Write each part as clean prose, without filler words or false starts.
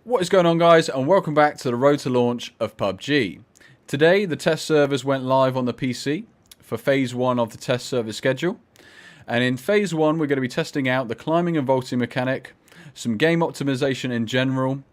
What is going on, guys, and welcome back to the road to launch of PUBG. Today the test servers went live on the PC for phase 1 of the test server schedule, and in phase 1 we're going to be testing out the climbing and vaulting mechanic, some game optimization in general,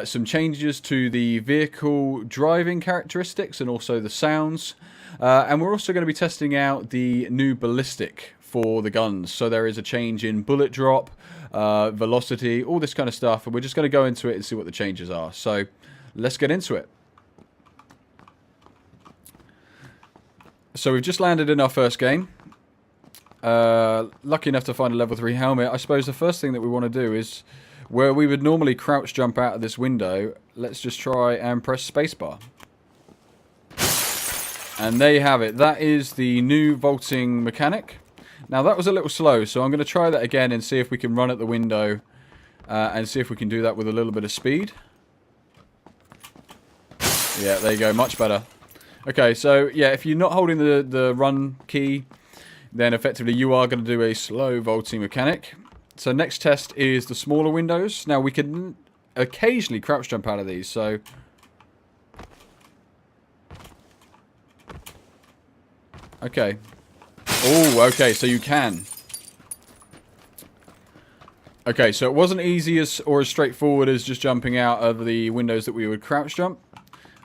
some changes to the vehicle driving characteristics and also the sounds, and we're also going to be testing out the new ballistic for the guns. So there is a change in bullet drop, velocity, all this kind of stuff, and we're just going to go into it and see what the changes are. So let's get into it. So we've just landed in our first game. Lucky enough to find a level 3 helmet. I suppose the first thing that we want to do is, where we would normally crouch jump out of this window, let's just try and press spacebar. And there you have it. That is the new vaulting mechanic. Now that was a little slow, so I'm going to try that again and see if we can run at the window and see if we can do that with a little bit of speed. Yeah, there you go, much better. Okay, so yeah, if you're not holding the run key, then effectively you are going to do a slow vaulting mechanic. So next test is the smaller windows. Now we can occasionally crouch jump out of these, so... Okay. Oh, okay, so you can. Okay, so it wasn't easy as straightforward as just jumping out of the windows that we would crouch jump.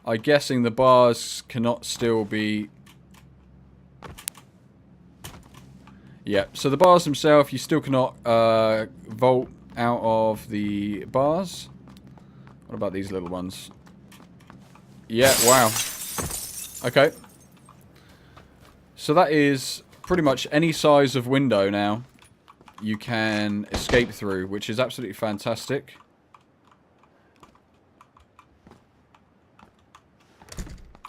I'm guessing the bars cannot still be... Yeah, so the bars themselves, you still cannot vault out of the bars. What about these little ones? Yeah, wow. Okay. So that is pretty much any size of window now you can escape through, which is absolutely fantastic.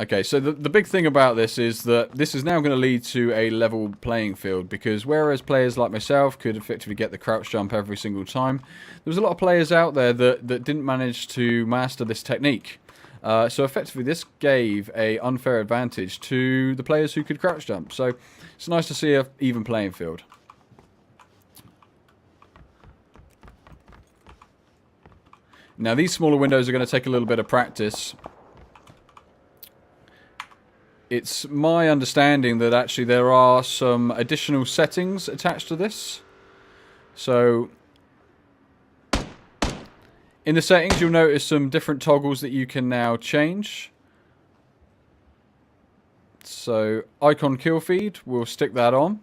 Okay, so the big thing about this is that this is now going to lead to a level playing field, because whereas players like myself could effectively get the crouch jump every single time, there was a lot of players out there that didn't manage to master this technique. So effectively this gave an unfair advantage to the players who could crouch jump. So it's nice to see an even playing field. Now these smaller windows are going to take a little bit of practice. It's my understanding that actually there are some additional settings attached to this. So in the settings you'll notice some different toggles that you can now change. So icon kill feed, we'll stick that on.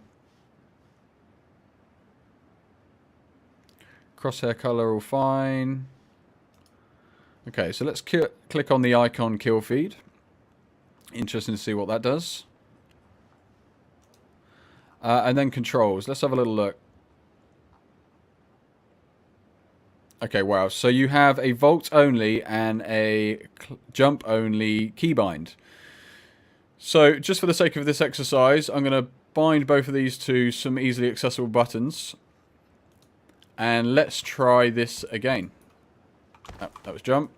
Crosshair color all fine. Okay, so let's click on the icon kill feed. Interesting to see what that does. And then controls. Let's have a little look. Okay, wow. So you have a vault only and a jump only keybind. So just for the sake of this exercise, I'm going to bind both of these to some easily accessible buttons. And let's try this again. Oh, that was jump.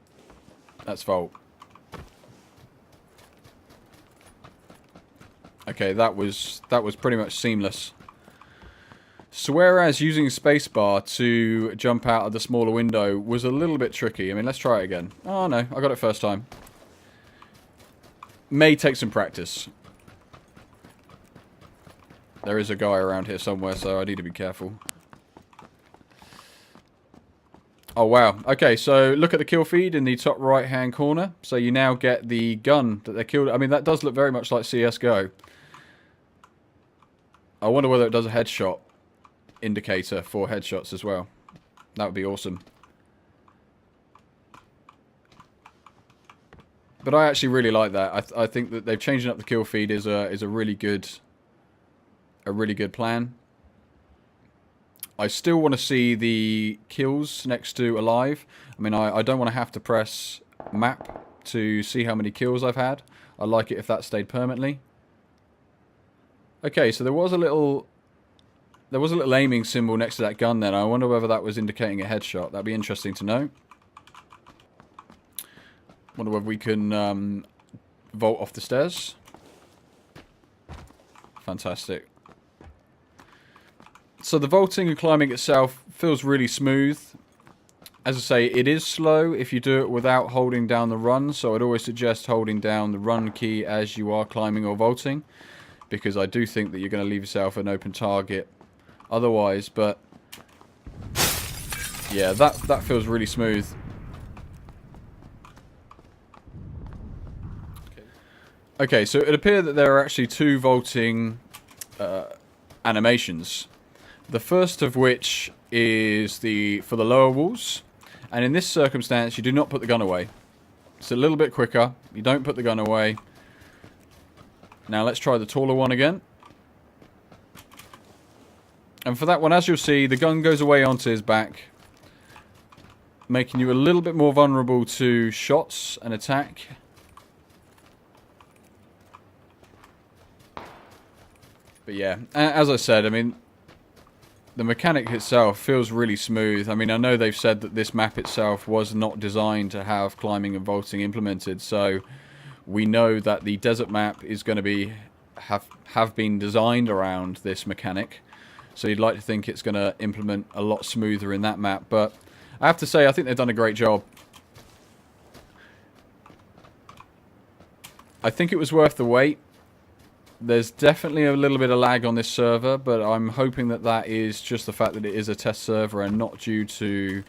That's vault. Okay, that was pretty much seamless. So whereas using spacebar to jump out of the smaller window was a little bit tricky. I mean, let's try it again. Oh no, I got it first time. May take some practice. There is a guy around here somewhere, so I need to be careful. Oh wow. Okay, so look at the kill feed in the top right hand corner. So you now get the gun that they killed. I mean, that does look very much like CSGO. I wonder whether it does a headshot indicator for headshots as well. That would be awesome. But I actually really like that. I think that they've changed up the kill feed is a really good plan. I still want to see the kills next to alive. I mean, I don't want to have to press map to see how many kills I've had. I like it if that stayed permanently. Okay, so there was a little aiming symbol next to that gun then. I wonder whether that was indicating a headshot. That'd be interesting to know. Wonder whether we can vault off the stairs. Fantastic. So the vaulting and climbing itself feels really smooth. As I say, it is slow if you do it without holding down the run, so I'd always suggest holding down the run key as you are climbing or vaulting, because I do think that you're going to leave yourself an open target otherwise. But yeah, that feels really smooth. Okay, so it appeared that there are actually two vaulting animations. The first of which is for the lower walls, and in this circumstance you do not put the gun away. It's a little bit quicker. You don't put the gun away. Now let's try the taller one again. And for that one, as you'll see, the gun goes away onto his back, making you a little bit more vulnerable to shots and attack. But yeah, as I said, I mean, the mechanic itself feels really smooth. I mean, I know they've said that this map itself was not designed to have climbing and vaulting implemented, so we know that the desert map is going to be have been designed around this mechanic. So you'd like to think it's going to implement a lot smoother in that map, but I have to say I think they've done a great job. I think it was worth the wait. There's definitely a little bit of lag on this server, but I'm hoping that that is just the fact that it is a test server and not due to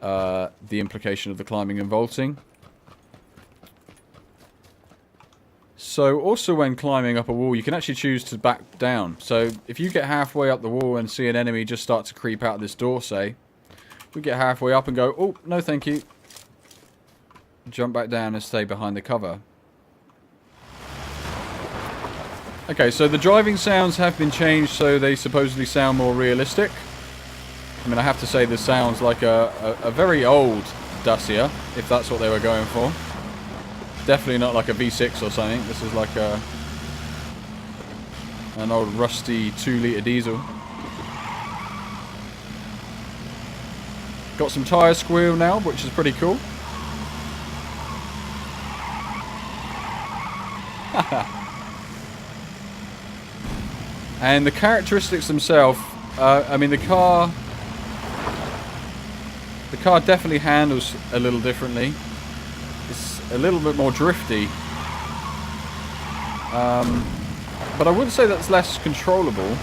the implication of the climbing and vaulting. So also when climbing up a wall, you can actually choose to back down. So if you get halfway up the wall and see an enemy just start to creep out of this door, say, we get halfway up and go, oh, no thank you. Jump back down and stay behind the cover. Okay, so the driving sounds have been changed so they supposedly sound more realistic. I mean, I have to say this sounds like a very old Dacia, if that's what they were going for. Definitely not like a V6 or something. This is like an old rusty 2-litre diesel. Got some tyre squeal now, which is pretty cool. And the characteristics themselves, I mean, the car definitely handles a little differently. It's a little bit more drifty, but I wouldn't say that's less controllable.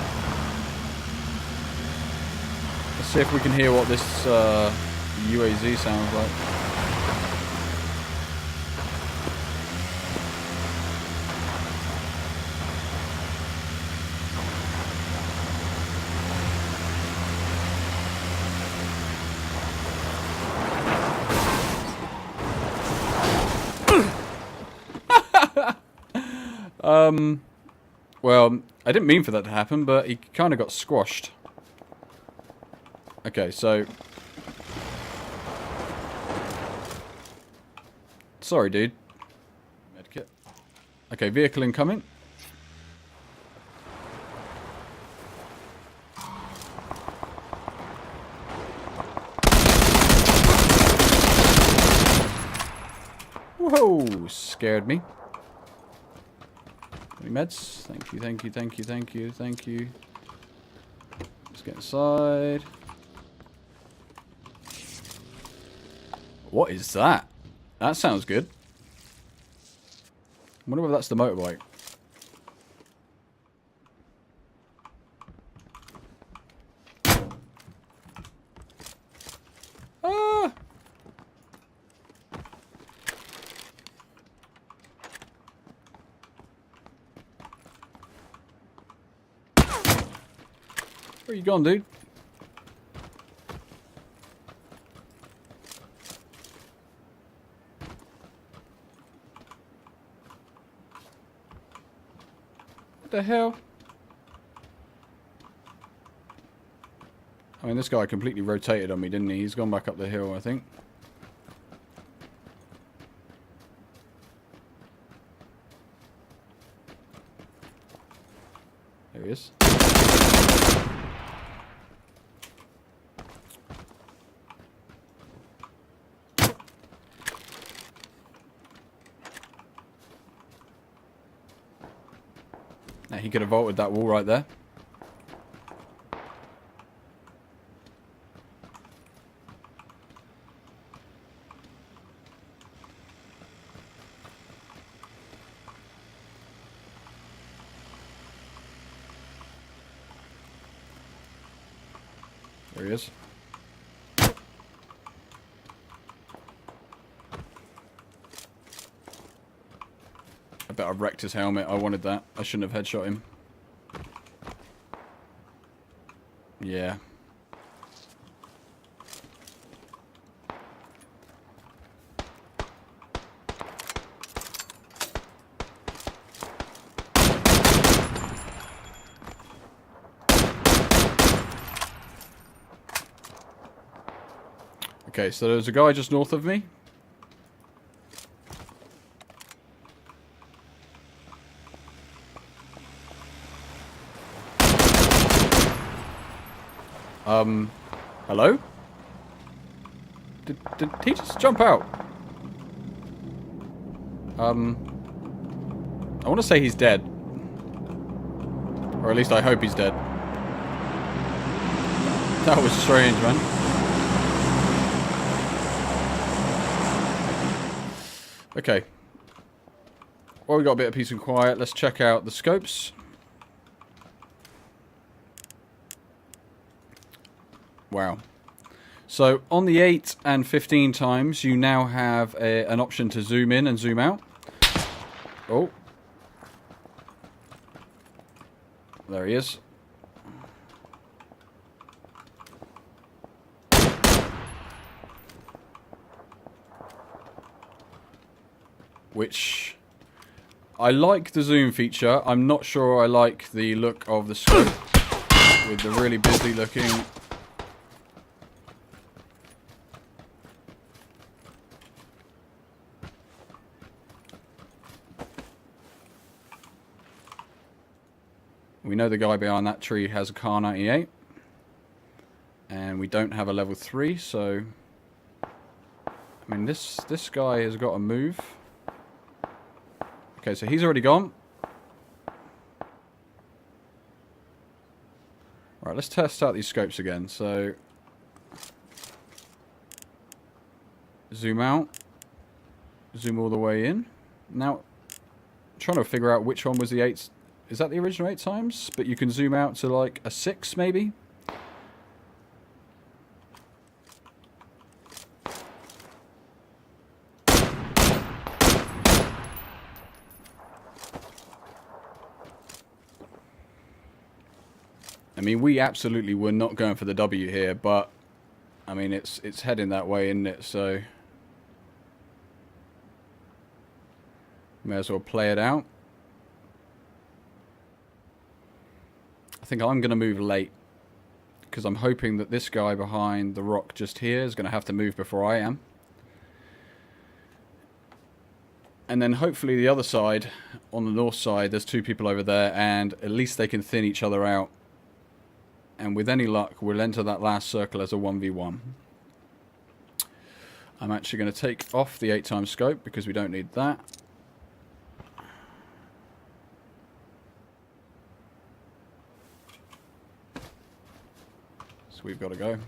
Let's see if we can hear what this UAZ sounds like. Well, I didn't mean for that to happen, but he kind of got squashed. Okay, so... Sorry, dude. Medkit. Okay, vehicle incoming. Whoa! Scared me. Any meds? Thank you, thank you, thank you, thank you, thank you. Let's get inside. What is that? That sounds good. I wonder whether that's the motorbike. Ah! Where you gone, dude? What the hell? I mean, this guy completely rotated on me, didn't he? He's gone back up the hill, I think. There he is. Now, he could have vaulted that wall right there. There he is. I bet I wrecked his helmet. I wanted that. I shouldn't have headshot him. Yeah. Okay, so there's a guy just north of me. Hello? Did he just jump out? I want to say he's dead. Or at least I hope he's dead. That was strange, man. Okay. Well, we got a bit of peace and quiet. Let's check out the scopes. Wow. So on the 8 and 15 times, you now have an option to zoom in and zoom out. Oh. There he is. Which, I like the zoom feature. I'm not sure I like the look of the scope with the really busy looking. We know the guy behind that tree has a Car 98. And we don't have a level 3, so... I mean, this guy has got to move. Okay, so he's already gone. Right, let's test out these scopes again. So... zoom out. Zoom all the way in. Now, I'm trying to figure out which one was the 8... Is that the original 8 times? But you can zoom out to like a 6 maybe? I mean, we absolutely were not going for the W here, but I mean it's heading that way, isn't it? So may as well play it out. I think I'm going to move late because I'm hoping that this guy behind the rock just here is going to have to move before I am. And then hopefully the other side, on the north side, there's 2 people over there and at least they can thin each other out. And with any luck, we'll enter that last circle as a 1v1. I'm actually going to take off the 8 times scope because we don't need that. So we've got to go.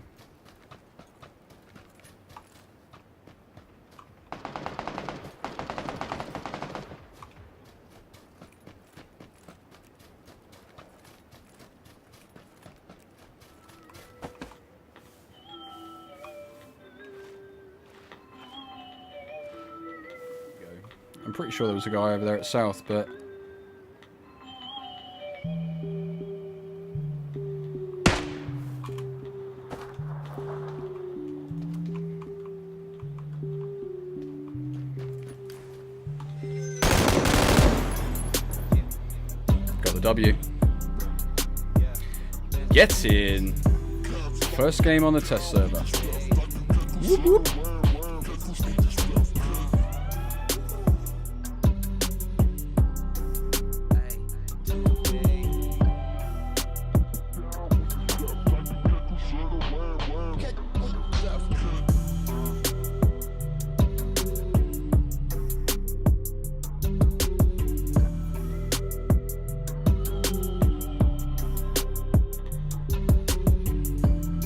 I'm pretty sure there was a guy over there at south, but... got the W. Get in! First game on the test server. Whoop whoop.